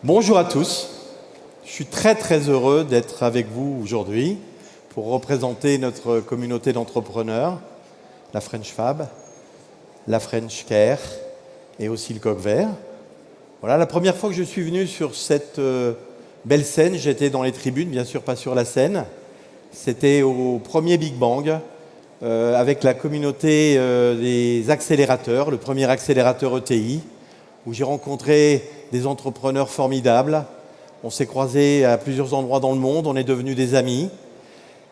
Bonjour à tous, je suis très heureux d'être avec vous aujourd'hui pour représenter notre communauté d'entrepreneurs, la French Fab, la French Care et aussi le Coq Vert. Voilà, la première fois que je suis venu sur cette belle scène, j'étais dans les tribunes, bien sûr pas sur la scène. C'était au premier Big Bang avec la communauté des accélérateurs, le premier accélérateur ETI, où j'ai rencontré des entrepreneurs formidables. On s'est croisés à plusieurs endroits dans le monde, on est devenus des amis.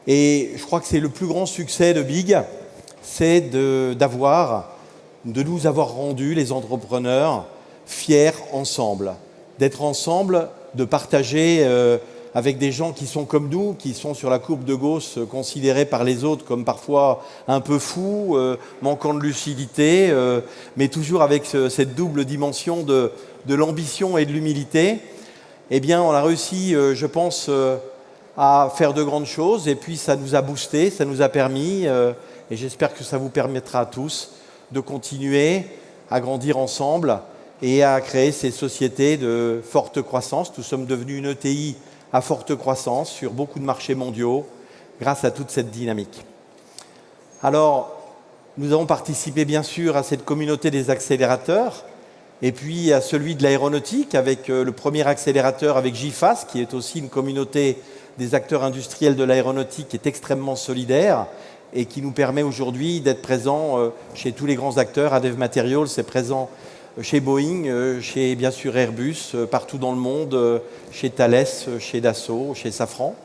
Et je crois que c'est le plus grand succès de Big, c'est de nous avoir rendus, les entrepreneurs, fiers ensemble. D'être ensemble, de partager avec des gens qui sont comme nous, qui sont sur la courbe de Gauss, considérés par les autres comme parfois un peu fous, manquant de lucidité, mais toujours avec cette double dimension de l'ambition et de l'humilité. Eh bien, on a réussi, je pense, à faire de grandes choses, et puis ça nous a boosté, ça nous a permis, et j'espère que ça vous permettra à tous de continuer à grandir ensemble et à créer ces sociétés de forte croissance. Nous sommes devenus une ETI à forte croissance sur beaucoup de marchés mondiaux grâce à toute cette dynamique. Alors, nous avons participé bien sûr à cette communauté des accélérateurs et puis à celui de l'aéronautique avec le premier accélérateur avec GIFAS, qui est aussi une communauté des acteurs industriels de l'aéronautique qui est extrêmement solidaire et qui nous permet aujourd'hui d'être présents chez tous les grands acteurs. Adev Materials est présent chez Boeing, chez bien sûr Airbus, partout dans le monde, chez Thales, chez Dassault, chez Safran,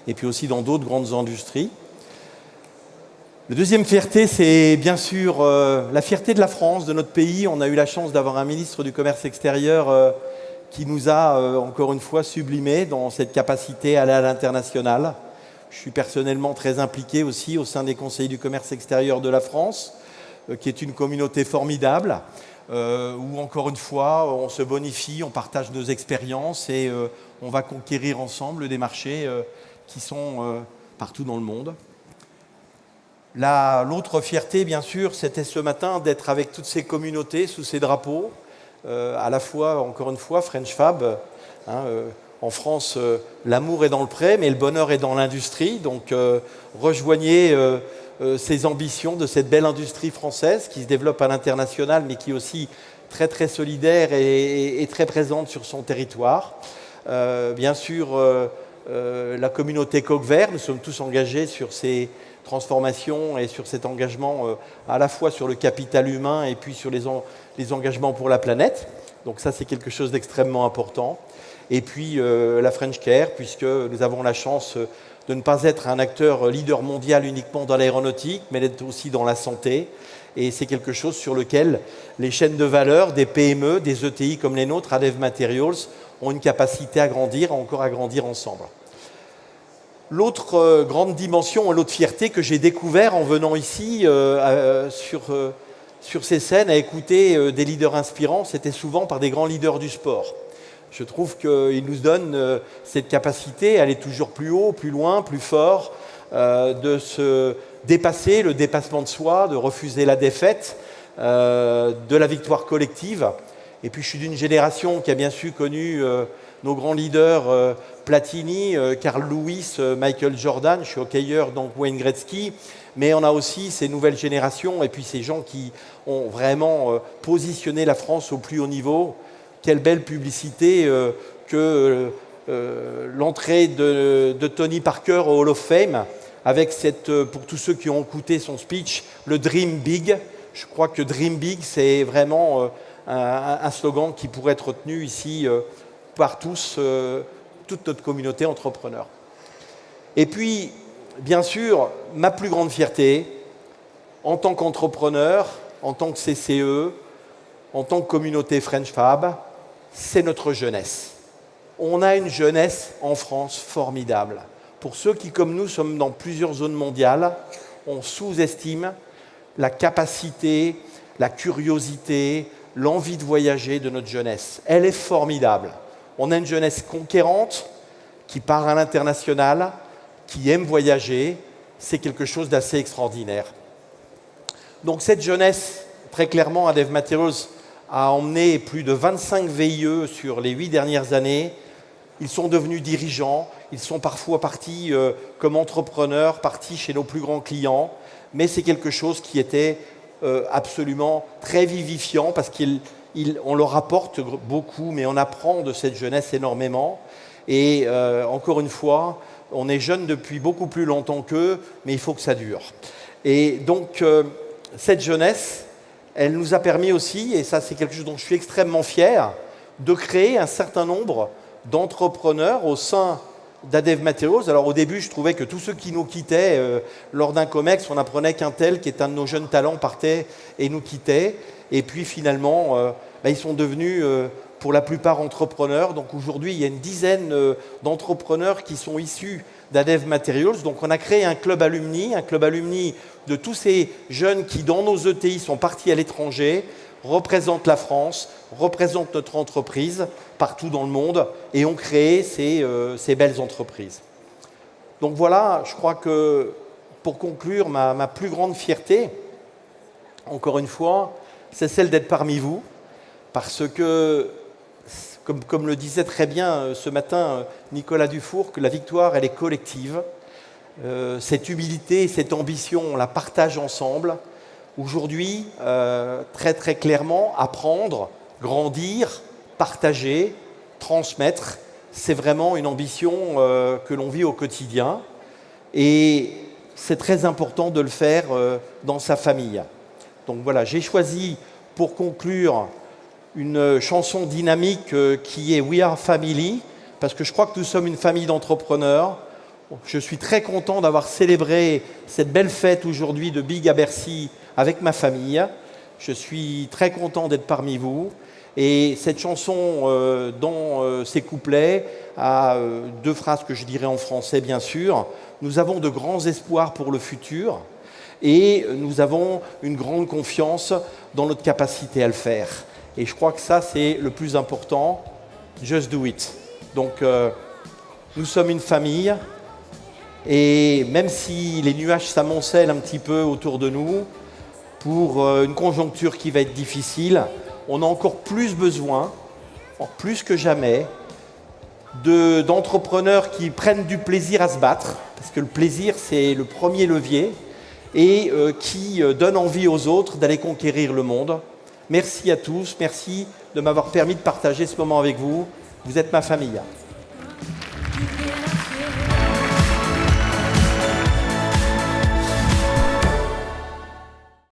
et puis aussi dans d'autres grandes industries. La deuxième fierté, c'est bien sûr la fierté de la France, de notre pays. On a eu la chance d'avoir un ministre du Commerce extérieur qui nous a encore une fois sublimés dans cette capacité à aller à l'international. Je suis personnellement très impliqué aussi au sein des conseils du commerce extérieur de la France, qui est une communauté formidable, où encore une fois, on se bonifie, on partage nos expériences et on va conquérir ensemble des marchés qui sont partout dans le monde. L'autre fierté, bien sûr, c'était ce matin d'être avec toutes ces communautés sous ces drapeaux, à la fois, encore une fois, French Fab. En France, l'amour est dans le pré, mais le bonheur est dans l'industrie. Donc, rejoignez ces ambitions de cette belle industrie française qui se développe à l'international, mais qui est aussi très solidaire et très présente sur son territoire. Bien sûr, la communauté Coq Vert, nous sommes tous engagés sur ces transformations et sur cet engagement à la fois sur le capital humain et puis sur les engagements pour la planète. Donc ça, c'est quelque chose d'extrêmement important. Et puis la French Care, puisque nous avons la chance de ne pas être un acteur leader mondial uniquement dans l'aéronautique, mais d'être aussi dans la santé. Et c'est quelque chose sur lequel les chaînes de valeur des PME, des ETI comme les nôtres, Adev Materials, ont une capacité à grandir, encore à grandir ensemble. L'autre grande dimension, l'autre fierté que j'ai découvert en venant ici sur ces scènes à écouter des leaders inspirants, c'était souvent par des grands leaders du sport. Je trouve qu'ils nous donnent cette capacité à aller toujours plus haut, plus loin, plus fort, de se dépasser, le dépassement de soi, de refuser la défaite, de la victoire collective. Et puis je suis d'une génération qui a bien sûr connu nos grands leaders Platini, Carl Lewis, Michael Jordan, je suis hockeyeur, donc Wayne Gretzky, mais on a aussi ces nouvelles générations et puis ces gens qui ont vraiment positionné la France au plus haut niveau. Quelle belle publicité que l'entrée de Tony Parker au Hall of Fame, avec pour tous ceux qui ont écouté son speech, le Dream Big. Je crois que Dream Big, c'est vraiment un slogan qui pourrait être retenu ici par tous, toute notre communauté entrepreneur. Et puis, bien sûr, ma plus grande fierté, en tant qu'entrepreneur, en tant que CCE, en tant que communauté French Fab, c'est notre jeunesse. On a une jeunesse en France formidable. Pour ceux qui, comme nous, sommes dans plusieurs zones mondiales, on sous-estime la capacité, la curiosité, l'envie de voyager de notre jeunesse. Elle est formidable. On a une jeunesse conquérante qui part à l'international, qui aime voyager. C'est quelque chose d'assez extraordinaire. Donc cette jeunesse, très clairement, Adev Materials a emmené plus de 25 VIE sur les 8 dernières années. Ils sont devenus dirigeants, ils sont parfois partis comme entrepreneurs, partis chez nos plus grands clients, mais c'est quelque chose qui était absolument très vivifiant parce qu'on leur apporte beaucoup, mais on apprend de cette jeunesse énormément. Et encore une fois, on est jeune depuis beaucoup plus longtemps qu'eux, mais il faut que ça dure. Et donc, cette jeunesse, elle nous a permis aussi, et ça c'est quelque chose dont je suis extrêmement fier, de créer un certain nombre d'entrepreneurs au sein d'Adev Materials. Alors au début, je trouvais que tous ceux qui nous quittaient lors d'un COMEX, on apprenait qu'un tel, qui est un de nos jeunes talents, partait et nous quittait. Et puis finalement, ils sont devenus pour la plupart entrepreneurs. Donc aujourd'hui, il y a une dizaine d'entrepreneurs qui sont issus d'Adev Materials. Donc on a créé un club alumni de tous ces jeunes qui, dans nos ETI, sont partis à l'étranger, représentent la France, représentent notre entreprise partout dans le monde et ont créé ces belles entreprises. Donc voilà, je crois que pour conclure, ma plus grande fierté, encore une fois, c'est celle d'être parmi vous, parce que, comme le disait très bien ce matin Nicolas Dufour, que la victoire, elle est collective. Cette humilité, cette ambition, on la partage ensemble. Aujourd'hui, très très clairement, apprendre, grandir, partager, transmettre, c'est vraiment une ambition que l'on vit au quotidien. Et c'est très important de le faire dans sa famille. Donc voilà, j'ai choisi pour conclure une chanson dynamique qui est We Are Family, parce que je crois que nous sommes une famille d'entrepreneurs. Je suis très content d'avoir célébré cette belle fête aujourd'hui de Big à Bercy avec ma famille. Je suis très content d'être parmi vous. Et cette chanson, dans ses couplets, a deux phrases que je dirais en français, bien sûr. Nous avons de grands espoirs pour le futur et nous avons une grande confiance dans notre capacité à le faire. Et je crois que ça, c'est le plus important. Just do it. Donc, nous sommes une famille. Et même si les nuages s'amoncellent un petit peu autour de nous, pour une conjoncture qui va être difficile, on a encore plus besoin, plus que jamais, d'entrepreneurs qui prennent du plaisir à se battre, parce que le plaisir, c'est le premier levier, et qui donnent envie aux autres d'aller conquérir le monde. Merci à tous, merci de m'avoir permis de partager ce moment avec vous. Vous êtes ma famille.